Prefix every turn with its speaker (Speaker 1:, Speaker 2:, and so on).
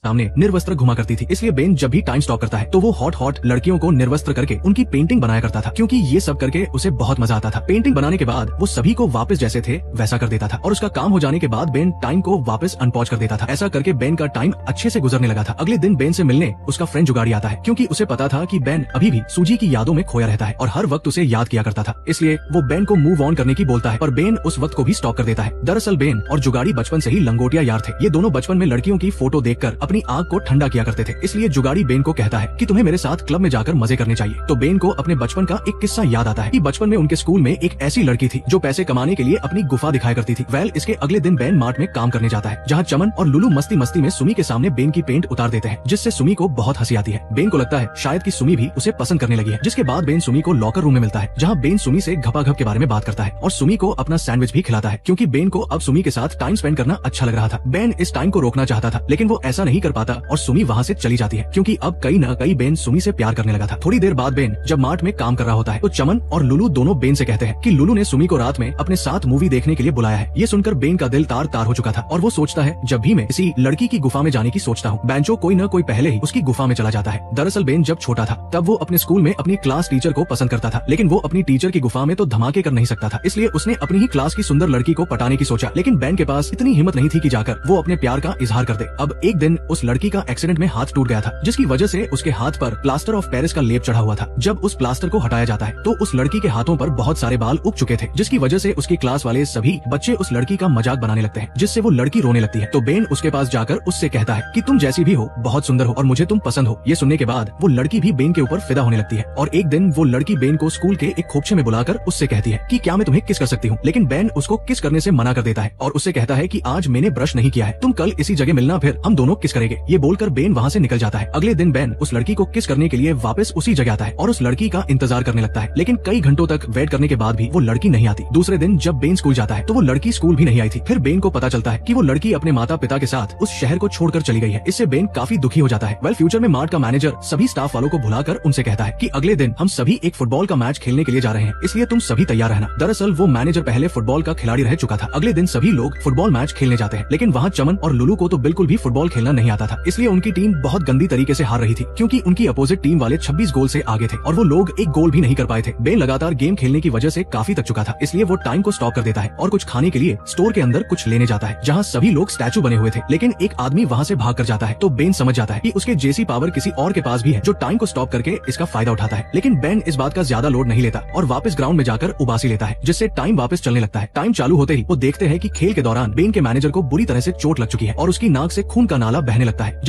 Speaker 1: सामने निर्वस्त्र घुमा करती थी। इसलिए बेन जब भी टाइम स्टॉप करता है तो वो हॉट लड़कियों को निर्वस्त्र करके उनकी पेंटिंग बनाया करता था, क्योंकि ये सब करके उसे बहुत मजा आता था। पेंटिंग बनाने के बाद वो सभी को वापस जैसे थे वैसा कर देता था और उसका काम हो जाने के बाद बेन टाइम को वापस अनपॉज कर देता था। ऐसा करके बेन का टाइम अच्छे से गुजरने लगा था। अगले दिन बेन से मिलने उसका फ्रेंड जुगाड़ी आता है, क्योंकि उसे पता था कि बेन अभी भी सूजी की यादों में खोया रहता है और हर वक्त उसे याद किया करता था। इसलिए वो बेन को मूव ऑन करने की बोलता है, पर बेन उस वक्त को भी स्टॉप कर देता है। दरअसल बेन और जुगाड़ी बचपन से ही लंगोटिया यार थे। ये दोनों बचपन में लड़कियों की फोटो देखकर अपनी आग को ठंडा किया करते थे। इसलिए जुगाड़ी बेन को कहता है कि तुम्हें मेरे साथ क्लब में जाकर मजे करने चाहिए। तो बेन को अपने बचपन का एक किस्सा याद आता है कि बचपन में उनके स्कूल में एक ऐसी लड़की थी जो पैसे कमाने के लिए अपनी गुफा दिखाया करती थी। इसके अगले दिन बेन मार्ट में काम करने जाता है, जहाँ चमन और लुलू मस्ती मस्ती में सुमी के सामने बेन की पेंट उतार देते हैं, जिससे सुमी को बहुत हंसी आती है। बेन को लगता है शायद कि सुमी भी उसे पसंद करने लगी है। जिसके बाद बेन सुमी को लॉकर रूम में मिलता है, जहाँ बेन सुमी से घपाघप के बारे में बात करता है और सुमी को अपना सैंडविच भी खिलाता है, क्योंकि बेन को अब सुमी के साथ टाइम स्पेंड करना अच्छा लग रहा था। बेन इस टाइम को रोकना चाहता था, लेकिन वो ऐसा नहीं कर पाता और सुमी वहाँ से चली जाती है, क्योंकि अब कहीं न कहीं बेन सुमी से प्यार करने लगा था। थोड़ी देर बाद बेन जब मार्ट में काम कर रहा होता है तो चमन और लुलू दोनों बेन से कहते हैं कि लुलू ने सुमी को रात में अपने साथ मूवी देखने के लिए बुलाया है। ये सुनकर बेन का दिल तार तार हो चुका था और वो सोचता है जब भी मैं किसी लड़की की गुफा में जाने की सोचता हूँ, बेंचो कोई न कोई पहले ही उसकी गुफा में चला जाता है। दरअसल बेन जब छोटा था तब वो अपने स्कूल में अपनी क्लास टीचर को पसंद करता था, लेकिन वो अपनी टीचर की गुफा में तो धमाके कर नहीं सकता था। इसलिए उसने अपनी ही क्लास की सुंदर लड़की को पटाने की सोचा, लेकिन बेन के पास इतनी हिम्मत नहीं थी कि जाकर वो अपने प्यार का इजहार कर दे। अब एक दिन उस लड़की का एक्सीडेंट में हाथ टूट गया था, जिसकी वजह से उसके हाथ पर प्लास्टर ऑफ पेरिस का लेप चढ़ा हुआ था। जब उस प्लास्टर को हटाया जाता है तो उस लड़की के हाथों पर बहुत सारे बाल उग चुके थे, जिसकी वजह से उसकी क्लास वाले सभी बच्चे उस लड़की का मजाक बनाने लगते हैं, जिससे वो लड़की रोने लगती है। तो बेन उसके पास जाकर उससे कहता है कि तुम जैसी भी हो बहुत सुंदर हो और मुझे तुम पसंद हो। ये सुनने के बाद वो लड़की भी बेन के ऊपर फिदा होने लगती है और एक दिन वो लड़की बेन को स्कूल के एक खोपचे में बुलाकर उससे कहती है कि क्या मैं तुम्हें किस कर सकती हूँ, लेकिन बेन उसको किस करने से मना कर देता है और उससे कहता है कि आज मैंने ब्रश नहीं किया है, तुम कल इसी जगह मिलना, फिर हम दोनों किस करेंगे। ये बोलकर बेन वहाँ से निकल जाता है। अगले दिन बेन उस लड़की को किस करने के लिए वापस उसी जगह आता है और उस लड़की का इंतजार करने लगता है, लेकिन कई घंटों तक वेट करने के बाद भी वो लड़की नहीं आती। दूसरे दिन जब बेन स्कूल जाता है तो वो लड़की स्कूल भी नहीं आई थी। फिर बेन को पता चलता है कि वो लड़की अपने माता पिता के साथ उस शहर को छोड़कर चली गई है। इससे बेन काफी दुखी हो जाता है। फ्यूचर में मार्ट का मैनेजर सभी स्टाफ वालों को बुलाकर उनसे कहता है कि अगले दिन हम सभी एक फुटबॉल का मैच खेलने के लिए जा रहे हैं, इसलिए तुम सभी तैयार रहना। दरअसल वो मैनेजर पहले फुटबॉल का खिलाड़ी रह चुका था। अगले दिन सभी लोग फुटबॉल मैच खेलने जाते हैं, लेकिन वहाँ चमन और लुलू को तो बिल्कुल भी फुटबॉल खेलना नहीं आता था, इसलिए उनकी टीम बहुत गंदी तरीके से हार रही थी, क्योंकि उनकी अपोजिट टीम वाले 26 गोल से आगे थे और वो लोग एक गोल भी नहीं कर पाए थे। बेन लगातार गेम खेलने की वजह से काफी थक चुका था, इसलिए वो टाइम को स्टॉप कर देता है और कुछ खाने के लिए स्टोर के अंदर कुछ लेने जाता है, जहाँ सभी लोग स्टैचू बने हुए थे, लेकिन एक आदमी वहाँ से भाग कर जाता है। तो बेन समझ जाता है कि उसके जैसी पावर किसी और के पास भी है जो टाइम को स्टॉप करके इसका फायदा उठाता है, लेकिन बेन इस बात का ज्यादा लोड नहीं लेता और वापस ग्राउंड में जाकर उबासी लेता है, जिससे टाइम वापस चलने लगता है। टाइम चालू होते ही वो देखते हैं कि खेल के दौरान बेन के मैनेजर को बुरी तरह से चोट लग चुकी है और उसकी नाक से खून का नाला बहने लगता है।